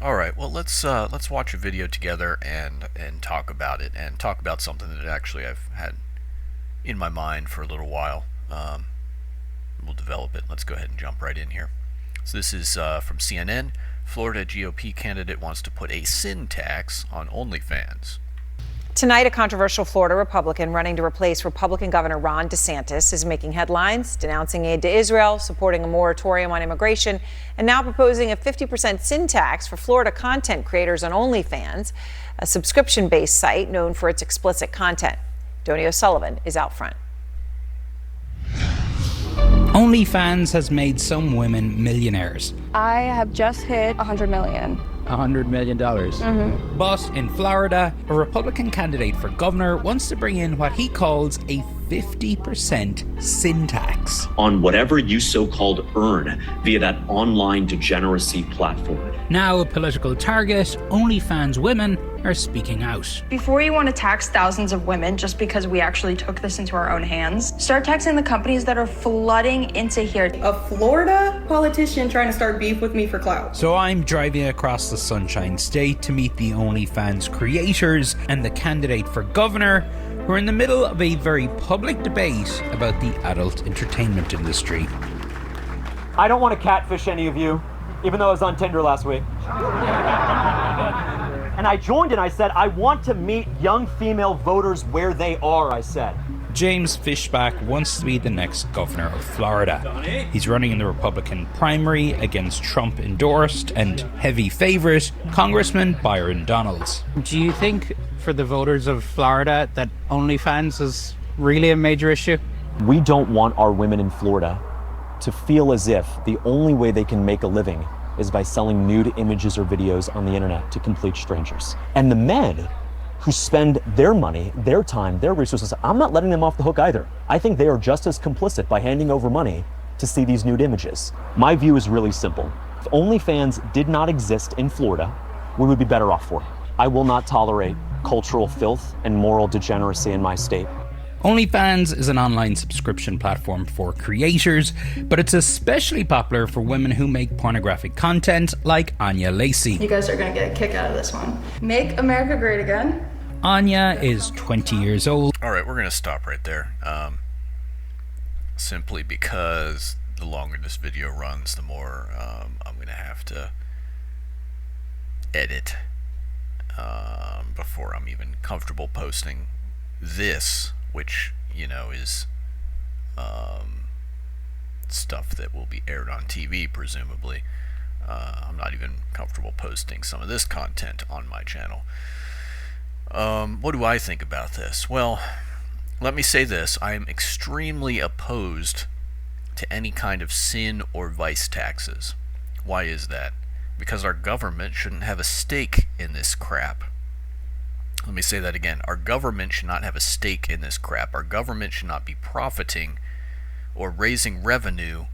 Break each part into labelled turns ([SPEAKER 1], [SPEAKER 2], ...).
[SPEAKER 1] All right. Well, let's watch a video together and talk about it and talk about something that actually I've had in my mind for a little while. We'll develop it. Let's go ahead and jump right in here. So this is from CNN. Florida GOP candidate wants to put a sin tax on OnlyFans.
[SPEAKER 2] Tonight, a controversial Florida Republican running to replace Republican Governor Ron DeSantis is making headlines, denouncing aid to Israel, supporting a moratorium on immigration, and now proposing a 50% sin tax for Florida content creators on OnlyFans, a subscription-based site known for its explicit content. Donnie O'Sullivan is out front.
[SPEAKER 3] OnlyFans has made some women millionaires.
[SPEAKER 4] I have just hit 100 million.
[SPEAKER 5] $100 million.
[SPEAKER 3] But in Florida, a Republican candidate for governor wants to bring in what he calls a 50% sin tax
[SPEAKER 6] on whatever you so-called earn via that online degeneracy platform.
[SPEAKER 3] Now a political target, OnlyFans women are speaking out.
[SPEAKER 4] Before you want to tax thousands of women just because we actually took this into our own hands, start taxing the companies that are flooding into here.
[SPEAKER 7] A Florida politician trying to start beef with me for clout.
[SPEAKER 3] So I'm driving across the Sunshine State to meet the OnlyFans creators and the candidate for governor, who are in the middle of a very public debate about the adult entertainment industry.
[SPEAKER 5] I don't want to catfish any of you, even though I was on Tinder last week. And I joined and I said, I want to meet young female voters where they are, I said.
[SPEAKER 3] James Fishback wants to be the next governor of Florida. He's running in the Republican primary against Trump-endorsed and heavy favorite Congressman Byron Donalds.
[SPEAKER 8] Do you think for the voters of Florida that OnlyFans is really a major issue?
[SPEAKER 9] We don't want our women in Florida to feel as if the only way they can make a living is by selling nude images or videos on the internet to complete strangers. And the men who spend their money, their time, their resources, I'm not letting them off the hook either. I think they are just as complicit by handing over money to see these nude images. My view is really simple. If OnlyFans did not exist in Florida, we would be better off for it. I will not tolerate cultural filth and moral degeneracy in my state.
[SPEAKER 3] OnlyFans is an online subscription platform for creators, but it's especially popular for women who make pornographic content like Anya Lacey.
[SPEAKER 4] You guys are going to get a kick out of this one. Make America great again.
[SPEAKER 3] Anya is 20 years old.
[SPEAKER 1] All right, we're going to stop right there. Simply because the longer this video runs, the more I'm going to have to edit before I'm even comfortable posting this, which, you know, is stuff that will be aired on TV, presumably. I'm not even comfortable posting some of this content on my channel. What do I think about this? Well, let me say this. I am extremely opposed to any kind of sin or vice taxes. Why is that? Because our government shouldn't have a stake in this crap. Let me say that again. Our government should not have a stake in this crap. Our government should not be profiting or raising revenue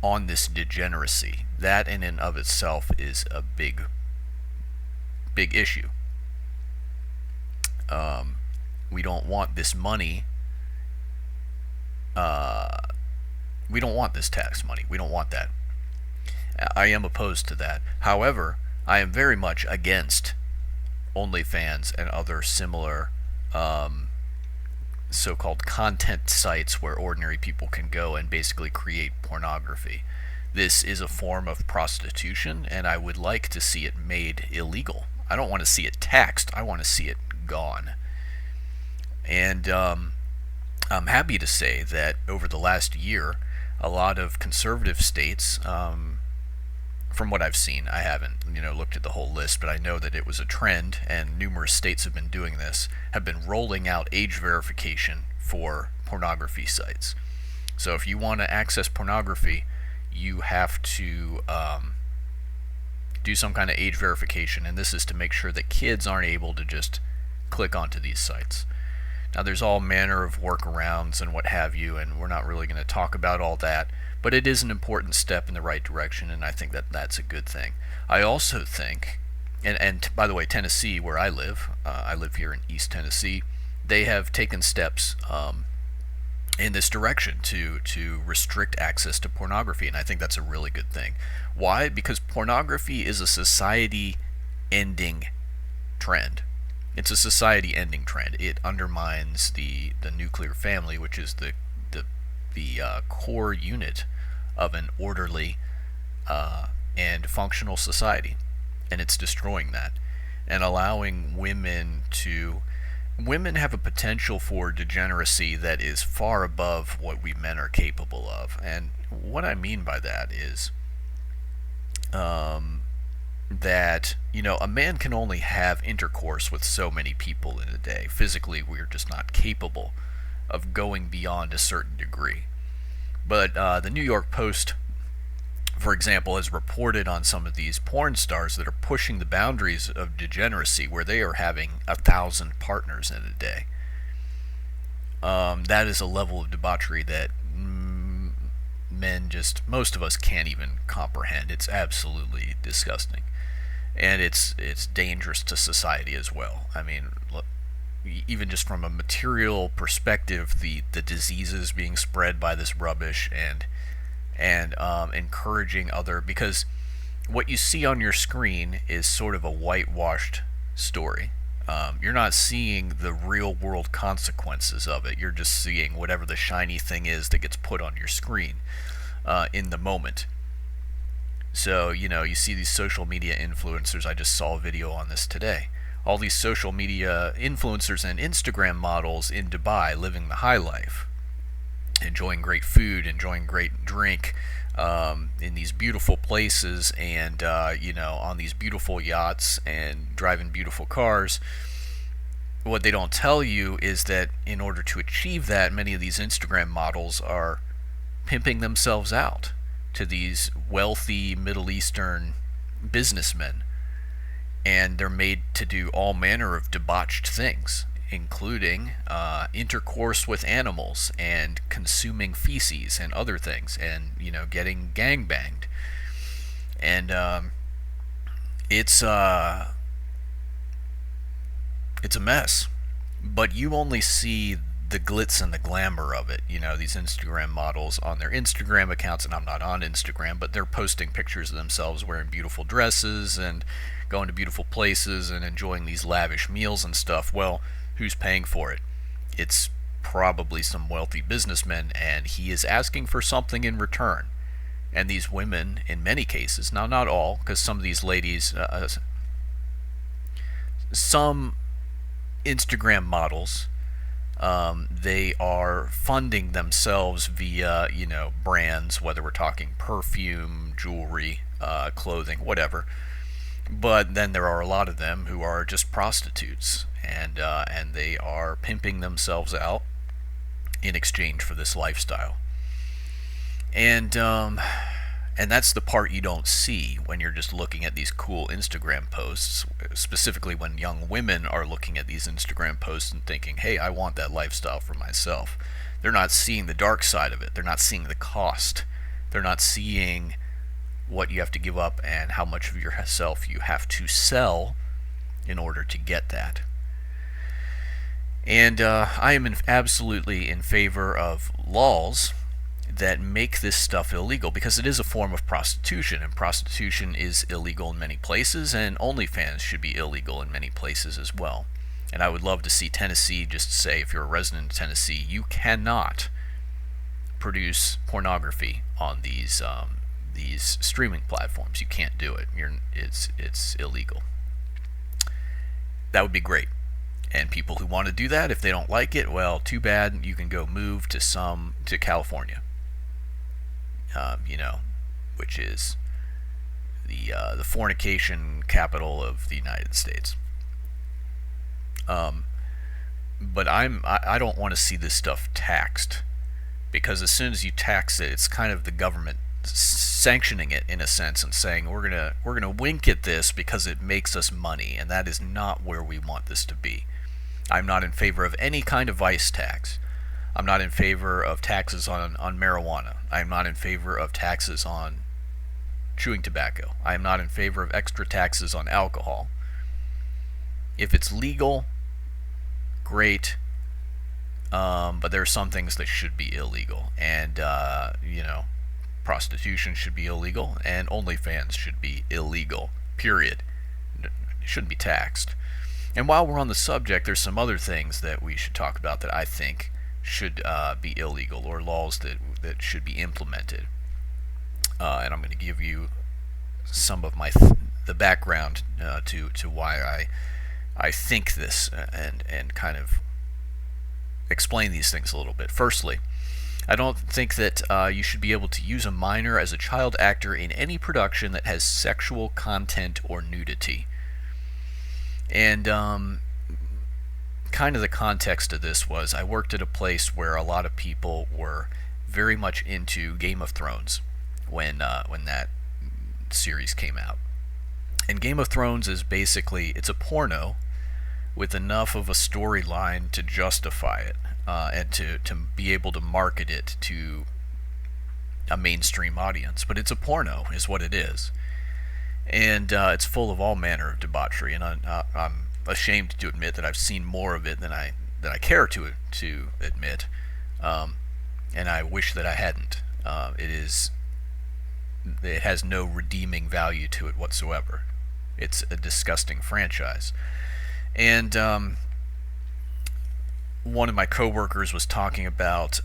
[SPEAKER 1] on this degeneracy. That in and of itself is a big issue. We don't want this money. We don't want this tax money. We don't want that. I am opposed to that. However, I am very much against OnlyFans and other similar so-called content sites where ordinary people can go and basically create pornography. This is a form of prostitution, and I would like to see it made illegal. I don't want to see it taxed. I want to see it gone. And I'm happy to say that over the last year, a lot of conservative states, from what I've seen, I haven't, looked at the whole list, but I know that it was a trend, and numerous states have been doing this, have been rolling out age verification for pornography sites. So if you want to access pornography, you have to do some kind of age verification, and this is to make sure that kids aren't able to just click onto these sites. Now, there's all manner of workarounds and what have you, and we're not really going to talk about all that, but it is an important step in the right direction, and I think that that's a good thing. I also think, and by the way, Tennessee, where I live here in East Tennessee, they have taken steps in this direction to restrict access to pornography, and I think that's a really good thing. Why? Because pornography is a society ending trend. It's a society ending trend. It undermines the nuclear family, which is the core unit of an orderly and functional society, and it's destroying that and allowing women have a potential for degeneracy that is far above what we men are capable of. And what I mean by that is that, a man can only have intercourse with so many people in a day. Physically, we're just not capable of going beyond a certain degree. But the New York Post, for example, has reported on some of these porn stars that are pushing the boundaries of degeneracy, where they are having 1,000 partners in a day. That is a level of debauchery that most of us can't even comprehend. It's absolutely disgusting. And it's dangerous to society as well. I mean, look, even just from a material perspective, the diseases being spread by this rubbish, and encouraging because what you see on your screen is sort of a whitewashed story. You're not seeing the real world consequences of it. You're just seeing whatever the shiny thing is that gets put on your screen in the moment. So, you see these social media influencers. I just saw a video on this today. All these social media influencers and Instagram models in Dubai living the high life, enjoying great food, enjoying great drink, in these beautiful places, and on these beautiful yachts and driving beautiful cars. What they don't tell you is that in order to achieve that, many of these Instagram models are pimping themselves out to these wealthy Middle Eastern businessmen, and they're made to do all manner of debauched things, including intercourse with animals and consuming feces and other things, and getting gangbanged. And it's a mess. But you only see the glitz and the glamour of it. These Instagram models on their Instagram accounts, and I'm not on Instagram, but they're posting pictures of themselves wearing beautiful dresses and going to beautiful places and enjoying these lavish meals and stuff. Well, who's paying for it? It's probably some wealthy businessman, and he is asking for something in return. And these women, in many cases, now not all, because some of these ladies, some Instagram models, they are funding themselves via, brands, whether we're talking perfume, jewelry, clothing, whatever. But then there are a lot of them who are just prostitutes, and they are pimping themselves out in exchange for this lifestyle. And that's the part you don't see when you're just looking at these cool Instagram posts, specifically when young women are looking at these Instagram posts and thinking, hey, I want that lifestyle for myself. They're not seeing the dark side of it. They're not seeing the cost. They're not seeing what you have to give up and how much of yourself you have to sell in order to get that. And I am absolutely in favor of laws that make this stuff illegal, because it is a form of prostitution, and prostitution is illegal in many places, and OnlyFans should be illegal in many places as well. And I would love to see Tennessee just say, if you're a resident of Tennessee, you cannot produce pornography on these streaming platforms. You can't do it. It's illegal. That would be great. And people who want to do that, if they don't like it, well, too bad. You can go move to California, which is the fornication capital of the United States. But I don't want to see this stuff taxed, because as soon as you tax it, it's kind of the government sanctioning it in a sense and saying we're gonna wink at this because it makes us money, and that is not where we want this to be. I'm not in favor of any kind of vice tax. I'm not in favor of taxes on marijuana. I'm not in favor of taxes on chewing tobacco. I am not in favor of extra taxes on alcohol. If it's legal, great. But there are some things that should be illegal, and prostitution should be illegal, and OnlyFans should be illegal. Period. It shouldn't be taxed. And while we're on the subject, there's some other things that we should talk about that I think should be illegal, or laws that should be implemented. And I'm going to give you some of the background to why I think this, and kind of explain these things a little bit. Firstly, I don't think that you should be able to use a minor as a child actor in any production that has sexual content or nudity. And kind of the context of this was, I worked at a place where a lot of people were very much into Game of Thrones when that series came out. And Game of Thrones is basically, it's a porno with enough of a storyline to justify it, and to be able to market it to a mainstream audience. But it's a porno, is what it is. And it's full of all manner of debauchery, and I'm ashamed to admit that I've seen more of it than I care to admit, and I wish that I hadn't. It has no redeeming value to it whatsoever. It's a disgusting franchise. And one of my coworkers was talking about,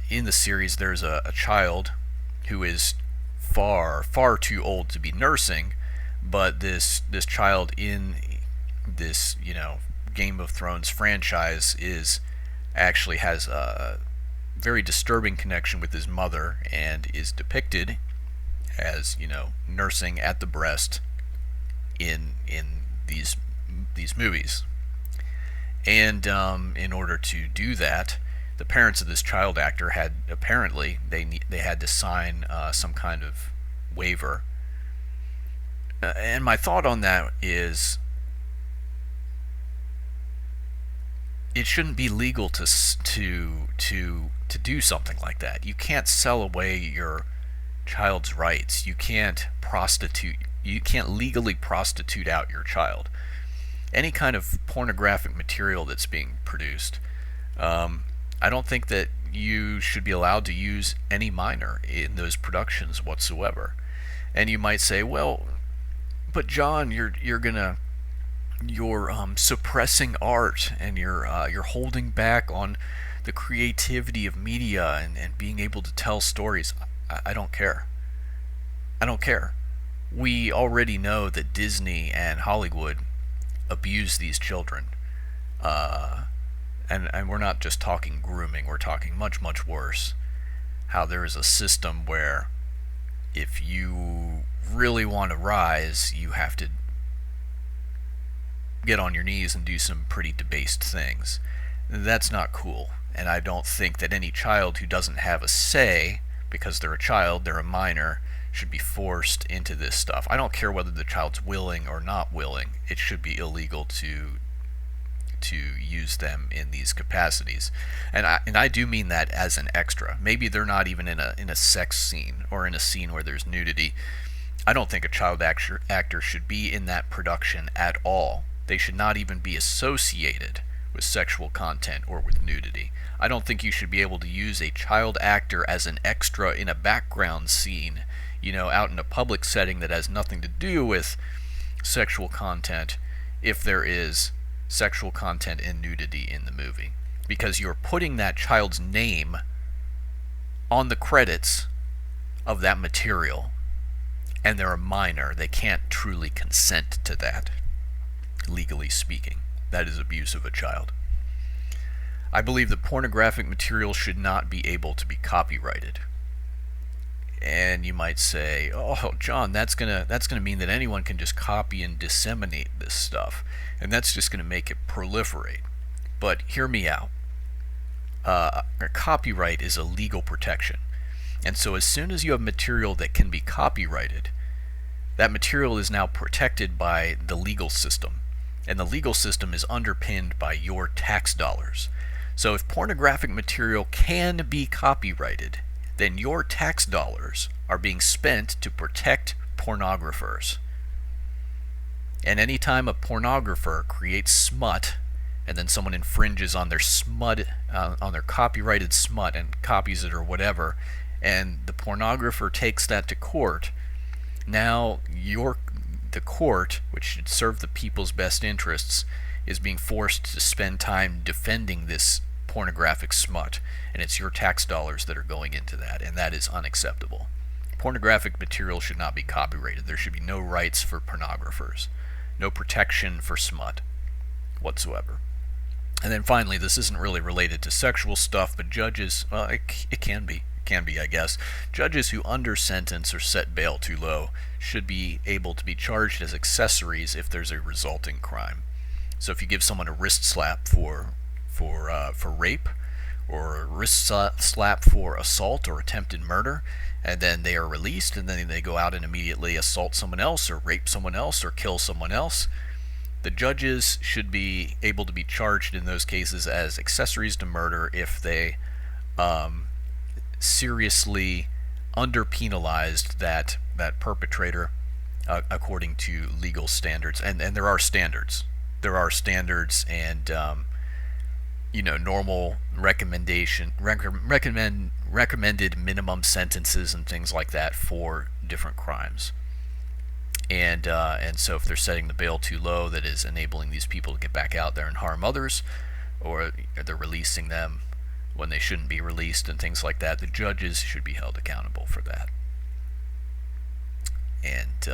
[SPEAKER 1] in the series there's a child who is far too old to be nursing, but this child in this Game of Thrones franchise actually has a very disturbing connection with his mother, and is depicted as nursing at the breast in these movies. And in order to do that, the parents of this child actor had apparently they had to sign some kind of waiver. And my thought on that is, it shouldn't be legal to do something like that. You can't sell away your child's rights. You can't legally prostitute out your child. Any kind of pornographic material that's being produced, I don't think that you should be allowed to use any minor in those productions whatsoever. And you might say, well, but John, you're suppressing art, and you're holding back on the creativity of media and being able to tell stories. I don't care. I don't care. We already know that Disney and Hollywood abuse these children. And we're not just talking grooming, we're talking much worse. How there is a system where if you really want to rise, you have to get on your knees and do some pretty debased things. That's not cool. And I don't think that any child who doesn't have a say, because they're a child, they're a minor, should be forced into this stuff. I don't care whether the child's willing or not willing. It should be illegal to use them in these capacities. And I do mean that as an extra. Maybe they're not even in a sex scene, or in a scene where there's nudity. I don't think a child actor should be in that production at all. They should not even be associated with sexual content or with nudity. I don't think you should be able to use a child actor as an extra in a background scene, out in a public setting that has nothing to do with sexual content, if there is sexual content and nudity in the movie. Because you're putting that child's name on the credits of that material, and they're a minor. They can't truly consent to that, legally speaking. That is abuse of a child. I believe that pornographic material should not be able to be copyrighted. And you might say, oh, John, that's gonna mean that anyone can just copy and disseminate this stuff, and that's just gonna make it proliferate. But hear me out. A copyright is a legal protection. And so as soon as you have material that can be copyrighted, that material is now protected by the legal system. And the legal system is underpinned by your tax dollars. So if pornographic material can be copyrighted, then your tax dollars are being spent to protect pornographers. And anytime a pornographer creates smut, and then someone infringes on their smut, on their copyrighted smut, and copies it or whatever, and the pornographer takes that to court, now the the court, which should serve the people's best interests, is being forced to spend time defending this pornographic smut, and it's your tax dollars that are going into that, and that is unacceptable. Pornographic material should not be copyrighted. There should be no rights for pornographers, no protection for smut whatsoever. And then finally, this isn't really related to sexual stuff, but judges, well, it can be, I guess. Judges who under sentence or set bail too low should be able to be charged as accessories if there's a resulting crime. So if you give someone a wrist slap for rape, or a wrist slap for assault or attempted murder, and then they are released, and then they go out and immediately assault someone else, or rape someone else, or kill someone else, the judges should be able to be charged in those cases as accessories to murder if they seriously under-penalized that perpetrator according to legal standards. And there are standards. There are standards and normal recommended minimum sentences and things like that for different crimes. And so if they're setting the bail too low, that is enabling these people to get back out there and harm others, or they're releasing them when they shouldn't be released and things like that, the judges should be held accountable for that. And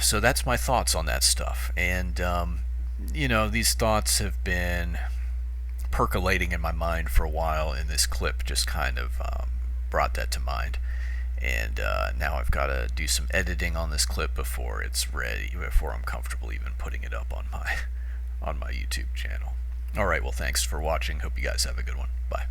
[SPEAKER 1] so that's my thoughts on that stuff. And these thoughts have been percolating in my mind for a while, and this clip just kind of brought that to mind. And now I've got to do some editing on this clip before it's ready, before I'm comfortable even putting it up on my YouTube channel. All right, well, thanks for watching. Hope you guys have a good one. Bye.